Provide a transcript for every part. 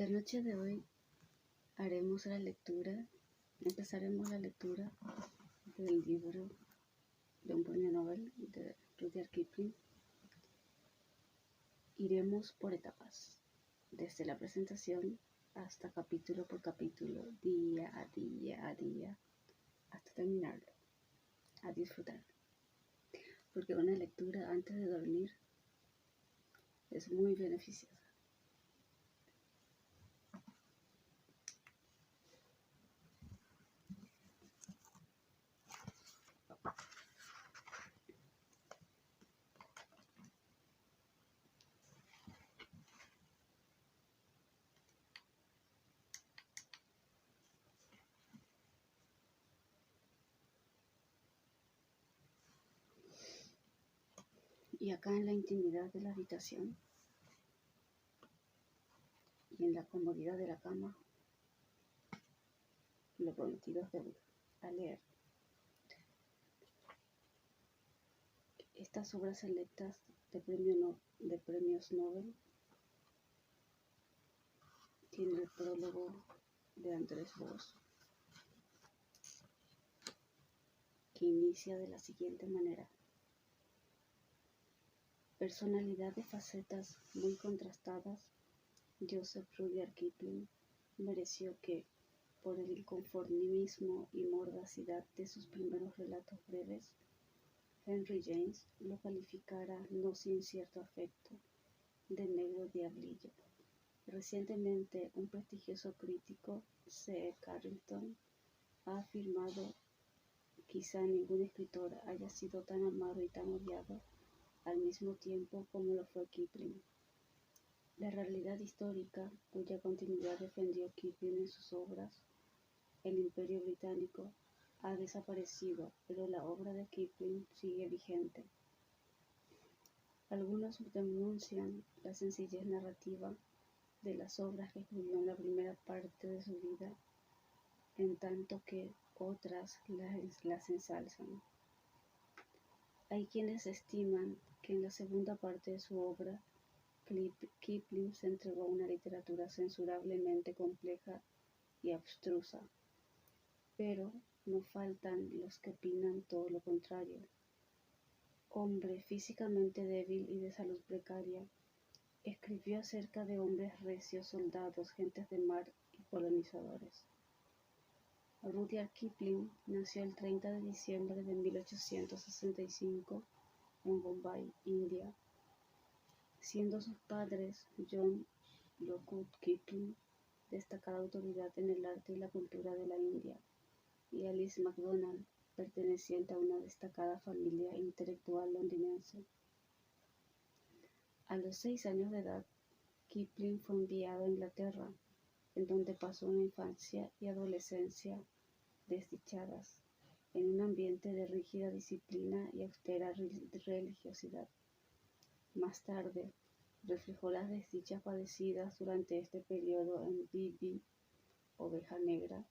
La noche de hoy empezaremos la lectura del libro de un premio Nobel de Rudyard Kipling. Iremos por etapas, desde la presentación hasta capítulo por capítulo, día a día, hasta terminarlo, a disfrutar. Porque una lectura antes de dormir es muy beneficiosa. Y acá en la intimidad de la habitación y en la comodidad de la cama, lo prometido es deuda, a leer. Estas obras selectas de premios Nobel tiene el prólogo de Andrés Boz, que inicia de la siguiente manera. Personalidad de facetas muy contrastadas, Joseph Rudyard Kipling mereció que, por el inconformismo y mordacidad de sus primeros relatos breves, Henry James lo calificara, no sin cierto afecto, de negro diablillo. Recientemente, un prestigioso crítico, C. Carrington, ha afirmado: quizá ningún escritor haya sido tan amado y tan odiado al mismo tiempo como lo fue Kipling. La realidad histórica, cuya continuidad defendió Kipling en sus obras, el Imperio Británico, ha desaparecido, pero la obra de Kipling sigue vigente. Algunos denuncian la sencillez narrativa de las obras que escribió en la primera parte de su vida, en tanto que otras las ensalzan. Hay quienes estiman que en la segunda parte de su obra, Kipling se entregó a una literatura censurablemente compleja y abstrusa, pero no faltan los que opinan todo lo contrario. Hombre físicamente débil y de salud precaria, escribió acerca de hombres recios, soldados, gentes de mar y colonizadores. Rudyard Kipling nació el 30 de diciembre de 1865 en Bombay, India, siendo sus padres John Lockwood Kipling, destacada autoridad en el arte y la cultura de la India, y Alice MacDonald, perteneciente a una destacada familia intelectual londinense. A los 6 años de edad, Kipling fue enviado a Inglaterra, en donde pasó una infancia y adolescencia desdichadas, en un ambiente de rígida disciplina y austera religiosidad. Más tarde, reflejó las desdichas padecidas durante este periodo en B.B. Oveja Negra,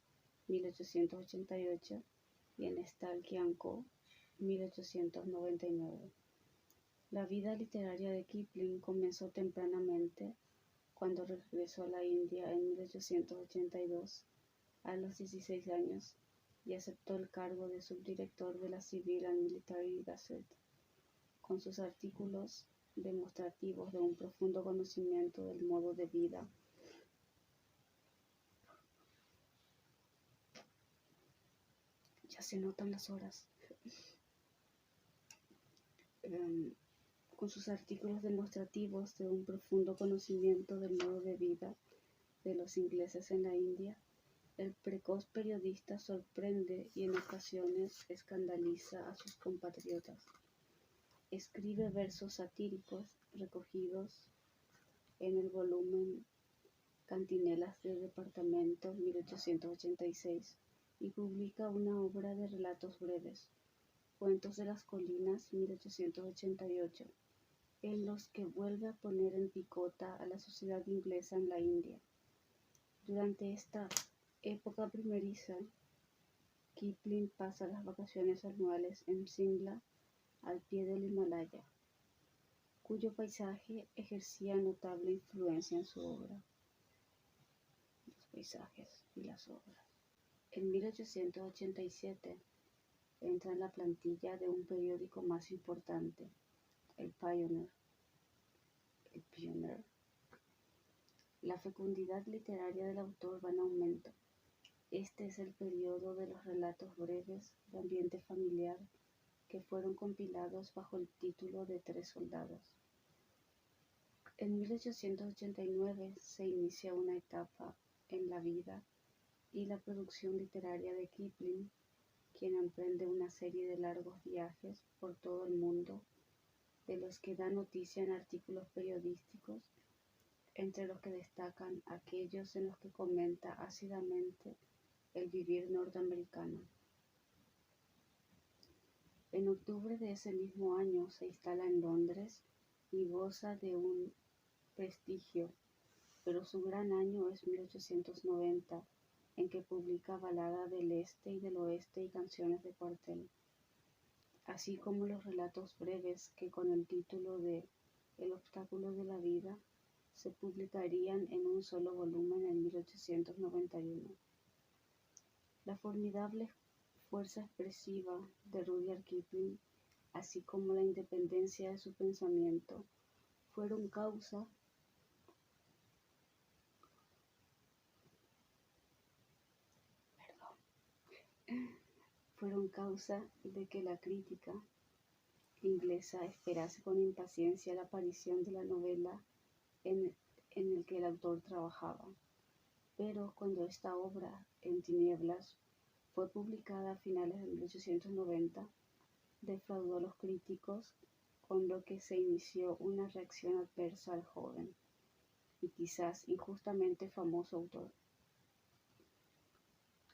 1888, y en Stalky & Co., 1899. La vida literaria de Kipling comenzó tempranamente, cuando regresó a la India en 1882, a los 16 años, y aceptó el cargo de subdirector de la Civil and Military Gazette, con sus artículos demostrativos de un profundo conocimiento del modo de vida ya se notan las horas con sus artículos demostrativos de un profundo conocimiento del modo de vida de los ingleses en la India. El precoz periodista sorprende y en ocasiones escandaliza a sus compatriotas. Escribe versos satíricos recogidos en el volumen Cantinelas del Departamento, 1886, y publica una obra de relatos breves, Cuentos de las Colinas, 1888, en los que vuelve a poner en picota a la sociedad inglesa en la India. Durante esta época primeriza, Kipling pasa las vacaciones anuales en Simla, al pie del Himalaya, cuyo paisaje ejercía notable influencia en su obra. paisajes y las obras. En 1887 entra en la plantilla de un periódico más importante, el Pioneer. La fecundidad literaria del autor va en aumento. Este es el periodo de los relatos breves de ambiente familiar que fueron compilados bajo el título de Tres soldados. En 1889 se inicia una etapa en la vida y la producción literaria de Kipling, quien emprende una serie de largos viajes por todo el mundo, de los que da noticia en artículos periodísticos, entre los que destacan aquellos en los que comenta ácidamente el vivir norteamericano. En octubre de ese mismo año se instala en Londres y goza de un prestigio, pero su gran año es 1890, en que publica Balada del Este y del Oeste y Canciones de cuartel, así como los relatos breves que con el título de El obstáculo de la vida se publicarían en un solo volumen en 1891. La formidable fuerza expresiva de Rudyard Kipling, así como la independencia de su pensamiento, fueron causa de que la crítica inglesa esperase con impaciencia la aparición de la novela en el que el autor trabajaba. Pero cuando esta obra, En tinieblas, fue publicada a finales de 1890, defraudó a los críticos, con lo que se inició una reacción adversa al joven y quizás injustamente famoso autor.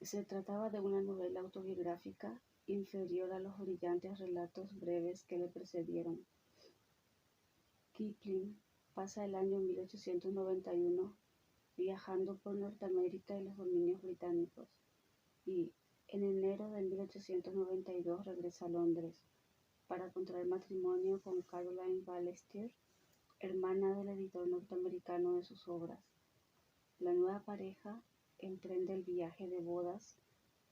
Se trataba de una novela autobiográfica inferior a los brillantes relatos breves que le precedieron. Kipling pasa el año 1891 viajando por Norteamérica y los dominios británicos, y en enero de 1892 regresa a Londres para contraer matrimonio con Caroline Balestier, hermana del editor norteamericano de sus obras. La nueva pareja emprende el viaje de bodas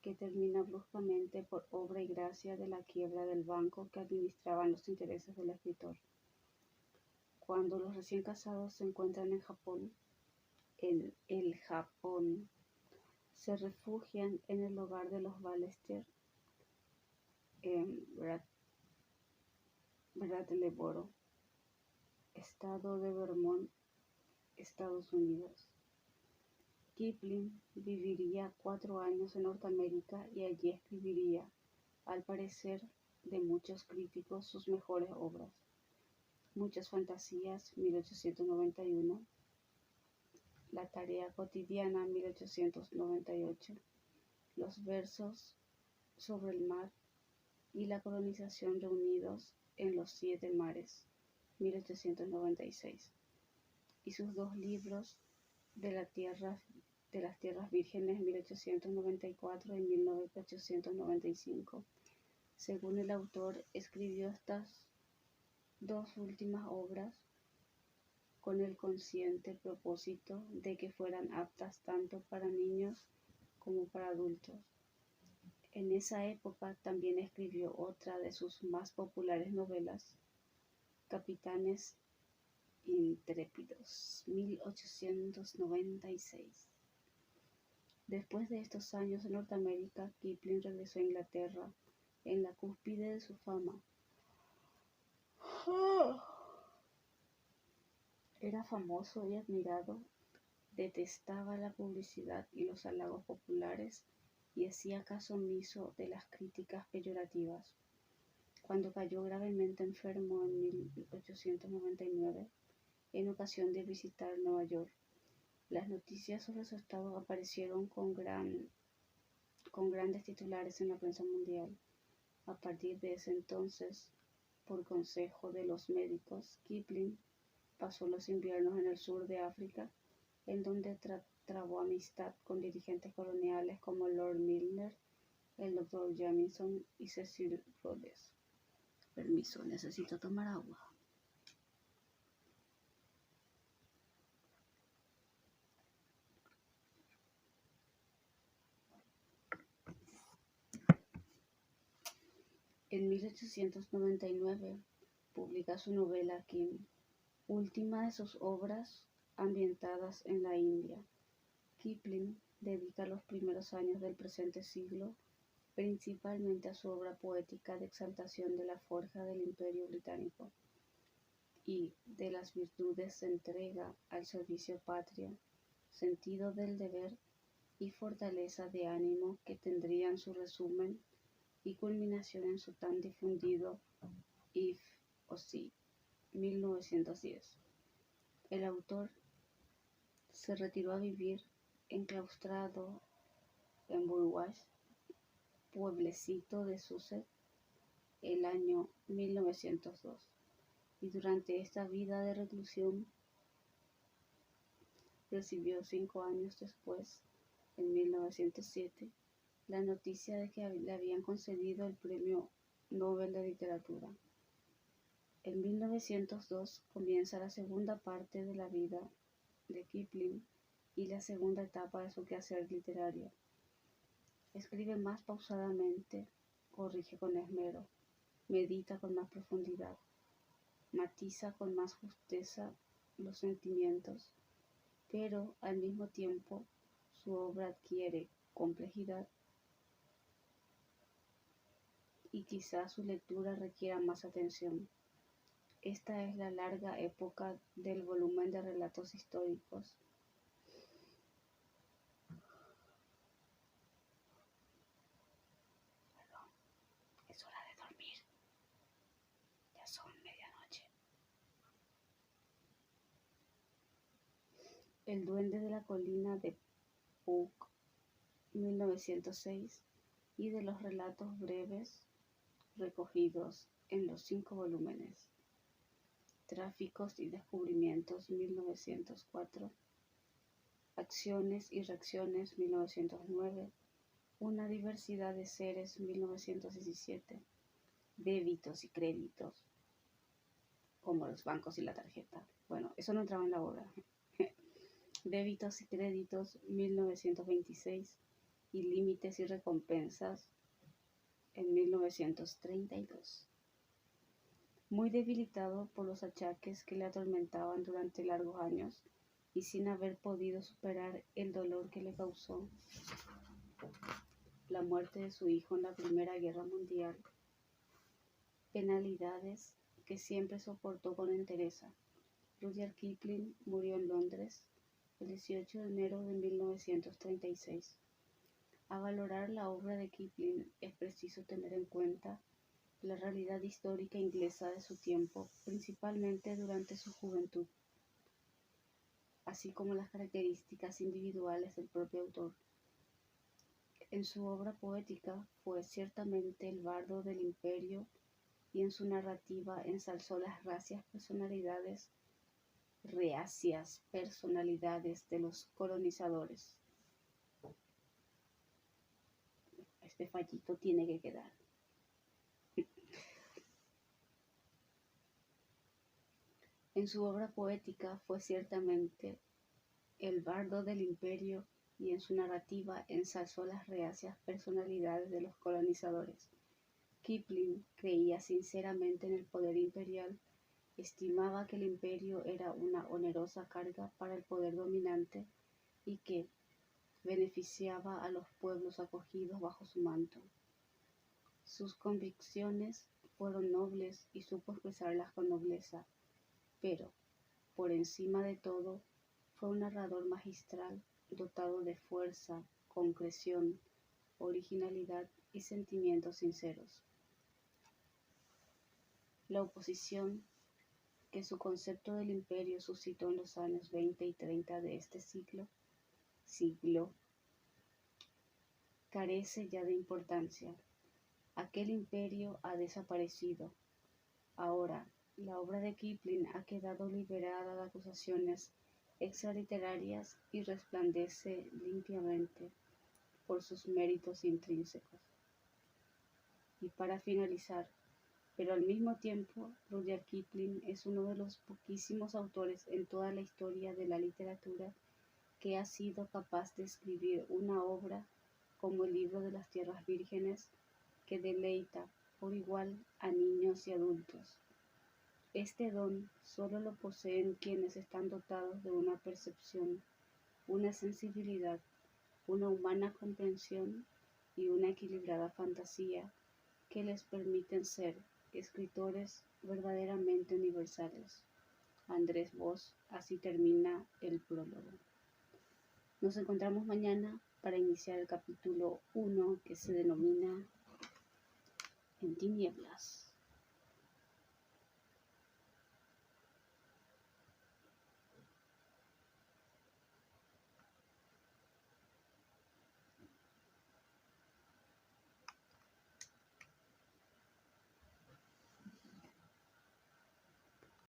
que termina bruscamente por obra y gracia de la quiebra del banco que administraba los intereses del escritor. Cuando los recién casados se encuentran en el Japón, se refugian en el hogar de los Balestier en Brattleboro, estado de Vermont, Estados Unidos. Kipling viviría 4 años en Norteamérica y allí escribiría, al parecer de muchos críticos, sus mejores obras. Muchas fantasías, 1891, La tarea cotidiana, 1898, Los versos sobre el mar y la colonización reunidos en los 7 mares, 1896, y sus 2 libros de las tierras vírgenes, 1894 y 1895. Según el autor, escribió estas 2 últimas obras con el consciente propósito de que fueran aptas tanto para niños como para adultos. En esa época también escribió otra de sus más populares novelas, Capitanes Intrépidos, 1896. Después de estos años en Norteamérica, Kipling regresó a Inglaterra en la cúspide de su fama. Era famoso y admirado, detestaba la publicidad y los halagos populares y hacía caso omiso de las críticas peyorativas. Cuando cayó gravemente enfermo en 1899, en ocasión de visitar Nueva York, las noticias sobre su estado aparecieron con grandes titulares en la prensa mundial. A partir de ese entonces, por consejo de los médicos, Kipling pasó los inviernos en el sur de África, en donde trabó amistad con dirigentes coloniales como Lord Milner, el Dr. Jamison y Cecil Rhodes. Permiso, necesito tomar agua. En 1899 publica su novela Kim, última de sus obras ambientadas en la India. Kipling dedica los primeros años del presente siglo principalmente a su obra poética de exaltación de la forja del Imperio Británico y de las virtudes de entrega al servicio patria, sentido del deber y fortaleza de ánimo que tendrían su resumen y culminación en su tan difundido If o Si, 1910. El autor se retiró a vivir enclaustrado en Burwash, pueblecito de Sussex, el año 1902, y durante esta vida de reclusión recibió 5 años después, en 1907, la noticia de que le habían concedido el Premio Nobel de Literatura. En 1902 comienza la segunda parte de la vida de Kipling y la segunda etapa de su quehacer literario. Escribe más pausadamente, corrige con esmero, medita con más profundidad, matiza con más justeza los sentimientos, pero al mismo tiempo su obra adquiere complejidad y quizás su lectura requiera más atención. Esta es la larga época del volumen de relatos históricos. Perdón, es hora de dormir. Ya son medianoche. El duende de la colina de Puck, 1906, y de los relatos breves recogidos en los 5 volúmenes. Tráficos y descubrimientos, 1904. Acciones y reacciones, 1909. Una diversidad de seres, 1917. Débitos y créditos, como los bancos y la tarjeta. Bueno, eso no entraba en la obra. Débitos y créditos, 1926. Y límites y recompensas, en 1932. Muy debilitado por los achaques que le atormentaban durante largos años y sin haber podido superar el dolor que le causó la muerte de su hijo en la Primera Guerra Mundial, penalidades que siempre soportó con entereza, Rudyard Kipling murió en Londres el 18 de enero de 1936. A valorar la obra de Kipling es preciso tener en cuenta la realidad histórica inglesa de su tiempo, principalmente durante su juventud, así como las características individuales del propio autor. En su obra poética fue ciertamente el bardo del imperio y en su narrativa ensalzó las reacias personalidades de los colonizadores. Este fallito tiene que quedar. En su obra poética fue ciertamente el bardo del imperio y en su narrativa ensalzó las reacias personalidades de los colonizadores. Kipling creía sinceramente en el poder imperial, estimaba que el imperio era una onerosa carga para el poder dominante y que beneficiaba a los pueblos acogidos bajo su manto. Sus convicciones fueron nobles y supo expresarlas con nobleza, pero, por encima de todo, fue un narrador magistral, dotado de fuerza, concreción, originalidad y sentimientos sinceros. La oposición que su concepto del imperio suscitó en los años 20 y 30 de este siglo, carece ya de importancia. Aquel imperio ha desaparecido. Ahora, la obra de Kipling ha quedado liberada de acusaciones extraliterarias y resplandece limpiamente por sus méritos intrínsecos. Y para finalizar, pero al mismo tiempo, Rudyard Kipling es uno de los poquísimos autores en toda la historia de la literatura que ha sido capaz de escribir una obra como el libro de las Tierras Vírgenes que deleita por igual a niños y adultos. Este don solo lo poseen quienes están dotados de una percepción, una sensibilidad, una humana comprensión y una equilibrada fantasía que les permiten ser escritores verdaderamente universales. Andrés Voss, así termina el prólogo. Nos encontramos mañana para iniciar el capítulo 1 que se denomina En tinieblas.